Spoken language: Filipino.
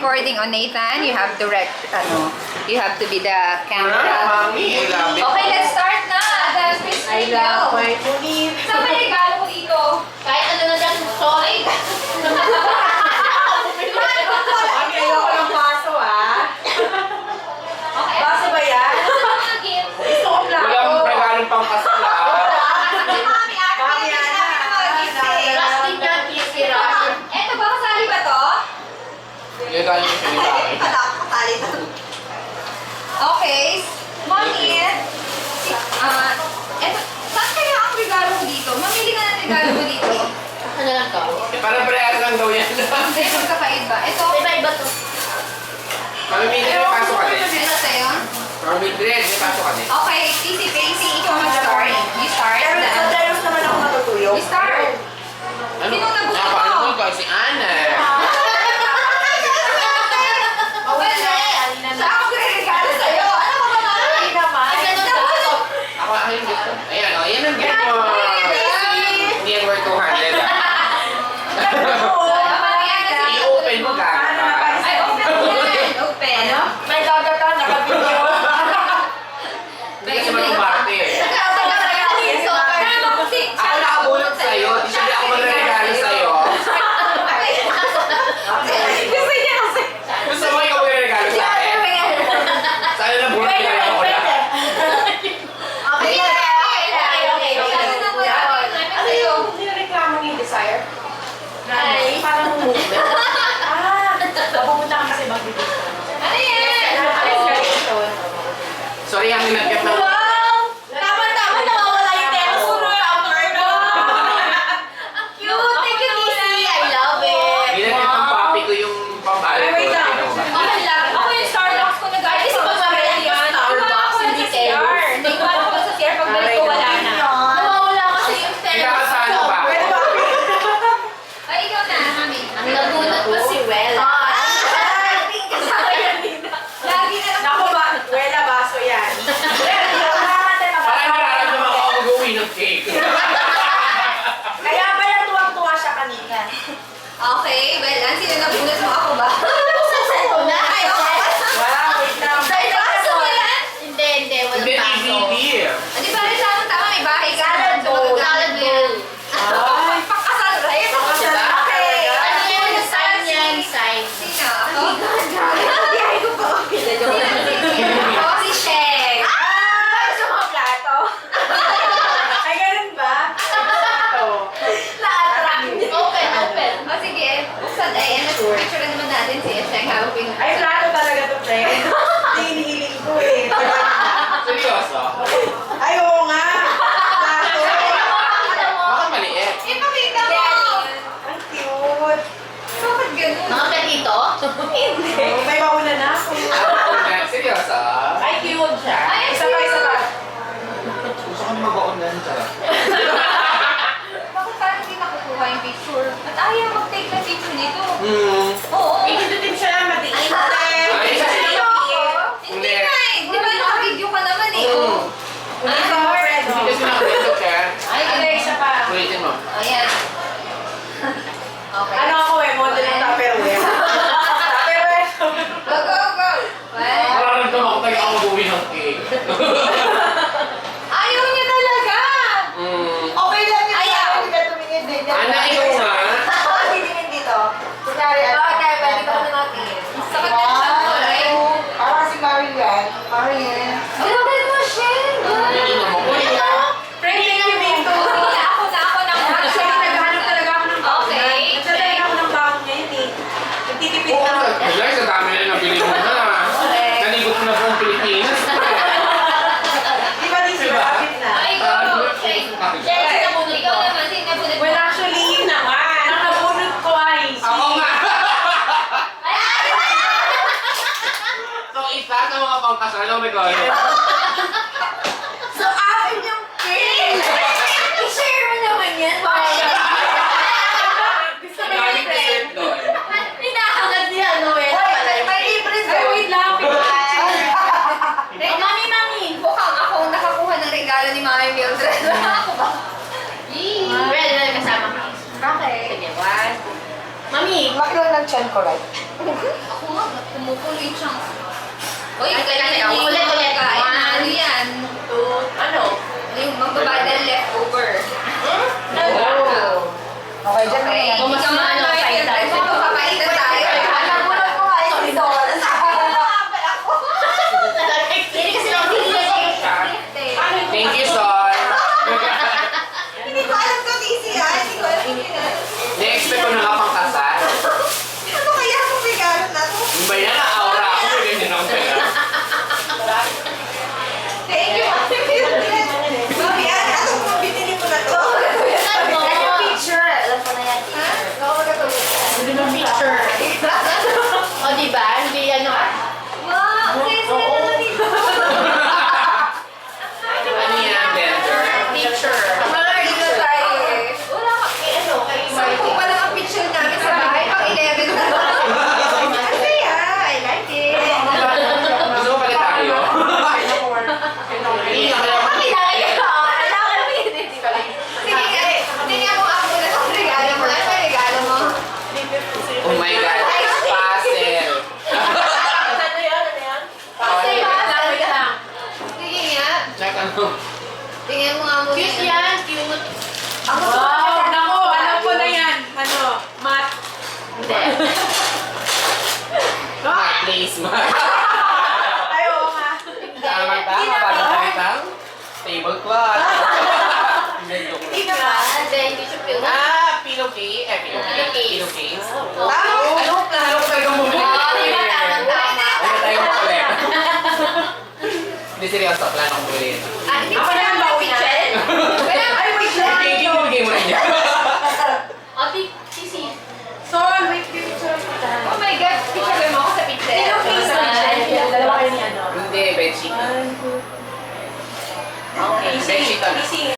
recording on Nathan. You have to you have to be the camera. Mami, I love it. Okay, let's start na. The Chris I love my Munib. Saan ba regalo ko dito? Kahit ano na dyan, sorry. Mami, ayoko ng baso, ah. Okay. Baso ba yan? Gusto ko plato. Walang regalong pang kasal, Mami, Ana. Rusty niya, kisi Rusty. Eto ba, kasali ba to? Regalo yung sinibaki. Okay. Mami, eto, saan kaya ang regalo ko dito? Mamili ka ng regalo mo dito. Ano lang to? Parang parehas lang daw yan. Hindi, magkapait ba? Ito. Iba-iba to. Mami, may pasok ka din. Ito sa'yo. Mami, Dred, may pasok ka din. Okay, Casey, Casey, ikaw mag-start. You start. Pero sa Darius naman ako matutuyok. You start. Ano? Sino nagusto mo? Paano ko? Si Ana. Saan ako regalo sa'yo? Ano ka ba naman? Hindi naman. Ay, ganun to. Ako, yung gift ko. Ayan, o. Yan ang gift mo. Hindi yan worth 200, I-open mo, gaga. Ay, open. Open. May gagata, nakabigyo. Hindi kasi mag-umarte eh. Ako nakabulot sa'yo. Di siya ako mag-regalo sa'yo. Gusto niya kasi. Gusto mo ikaw mag-regalo sa akin? Sana nabulot ko lang ako lang. Okay. Ano na mo yun? Sa'yo. Hindi na reklamo ni Desire. Ay. Parang movement. Pupunta ka kasi magbibig. Ano yan? Sorry, ang nilagyan ng... Wow! Tama-tama, nawawala yung tema. Puro number no. Ang cute. Thank you, Casey. I love it. Nilagyan ng papi ko yung pambalik ko. Wait lang. Okay lang. Ako yung Starbucks ko nag-ayos. Ay, pag mamaya yung Starbucks, hindi tayo. Hindi ko alam kung sa CR. Pagbalik ko wala na. Nawawala kasi yung tema. Ikakasano ba? Pwede ba? Ay, ikaw na, mami. Ang nagunat pa si Well. Lagi na lang. Naku ba? Wela, baso yan. Parang nararamdaman ko ako mag-uwi ng cake. Kaya pala tuwang-tuwa siya kanina. Okay, well, sino nabunot mo ako ba? Sa'yo na. Ay, Wow, wait lang. Sa'yo baso yan? Hindi, walang Hindi, baso. DVD. Di ba rin tama, may bahay ka. Salad bowl. Salad bowl. Ay, Pakasal rin. pakasal na. Ano yan? Sign yan, sign. Sino? Ako? Biyahe ko pa. Ako si Sheng. Ay, sa mga plato. Ay, ganun ba? Ito. Na-attract. Open. O sige, buksan. Ay, picture na naman natin si Sheng. Hawak ko yung... Ay, plato talaga to, friend. Hinihiling ko eh. Seryoso? Ay, oo nga. Plato. Bakit maliit? Ipakita mo! Ang cute. Bakit ganun? Mga petito? Hindi. May mauna na ako. Seryoso? Ay, cute siya. Ay, Isa pa, isa pa. Gusto ko na mag-on na siya. Bakit parang hindi nakukuha yung picture? At ayaw mag-take ng picture nito. Oo. Ikindutin siya lang, matiis. Ay, Hindi na eh. Di ba naka-video ka naman eh? Oo. Ulit mo, Fred. Hindi kasi nakablendo siya. Ay, Hindi, isa pa. Ulitin mo. Ayan. Okay. Ano ako eh, model ng Tupperware. Tupperware. Go, go, go! Well, Nararamdaman ko talaga ako mag-uwi ng cake. ayaw niya talaga! Okay lang yun. Ayaw. Hindi ka tumingin din. Ana, ikaw nga. Ako titingin dito. Kunyari, ano? Okay, pwede ko na natin. Sakit na siya. Alright. Parang kasi Marian. Marian. Grabe mo, Sheng! Ininom mo ko. Friend, thank you, Binto. Ako na. Actually, naghanap talaga ako ng baon. Okay. Nagdadala ako ng baon ngayon eh. Nagtitipid Oo, na. guys, sa dami na nabili mo na. Naligot mo na po ang Pilipinas. Di ba rin sila? Kapit na. Ay, go! Sheng! Sheng, sinabunod Ikaw ko. naman, sinabunod mo. Well, actually, yun naman. Ang nabunod ko ay Ako nga. So, isa sa mga pangkasal ng regalo. So, akin yung cake! I-share mo naman yan. Gusto mo yung friend? doon. Pinahangad niya, Noel. May libre doon. Ay, wait lang. Mami. Mukhang ako ang nakakuha ng regalo ni Mami Mildred. Ako ba? Well, kasama ka. Okay. Sige, one. Mami, Mami, laki lang ng chan ko, right? Ako nga, kumukuloy siya. Uy, Ay, teka, ulit. Ano yan? Ano? Yung magbabadal leftover. Oh. Okay, dyan na Okay. yan. Kung mas Ikaw maano, na, tayo tayo. ito, papalitan tayo. Nagulat ko nga si Sol. Hindi kasi nakapili siya. Thank you, Sol. Hindi ko alam to, Tisi, ah. Hindi ko alam yun. Na-expect ko na nga pang kasal. Ano kaya kung regalo na to? Yung ba yan, aura ako, ganyan ang pera. Thank you, Mami. Mami, ano mo, binili mo na to? Ano? Yung picture. Alam ko na yan. Picture. O, diba? Hindi ano. Wow, sis, naman dito. Ano yan, vendor? Picture. Wala, dito tayo eh. Wala ka. Ano? Kay Sampu pa lang ang picture namin sa bahay, pang 11 na. Kasi, I like it. Gusto mo pala tayo? Hindi na kaya Pakilala niyo ko. Kailangan mo yun. Sige, tingnan mo ako na itong regalo mo. Ano ba regalo mo? Oh my God, puzzle. Ano yun? Ano yun? Kasi Lang, wait lang. Sige nga. Check ano. Tingnan mo nga muna. Cute yan. Cute. Ako Wow, nako, alam ko na yan. Ano, mat. Hindi. Mat, please, mat. Ay, oo nga. Tama tama, tablecloth. Hindi, joke lang. Hindi naman. Hindi, hindi siya cute. Pillowcase. Pillowcase. Tama. Ano ko talaga bumili? Oh, diba? Tama. Ano tayo mag-collect? Hindi seryoso, plano kong bumili ito. Ah, hindi Ako pa naman ba, Wichel? Ay, wait lang. Bigay mo na niya. Ate, sisi. Sol, wait, picture. Oh my God, picture mo ako sa picture. Sino please, Wichel? Dalawa kayo ni ano? Hindi, bedsheet. One, two. Okay. Bedsheet ano? Easy.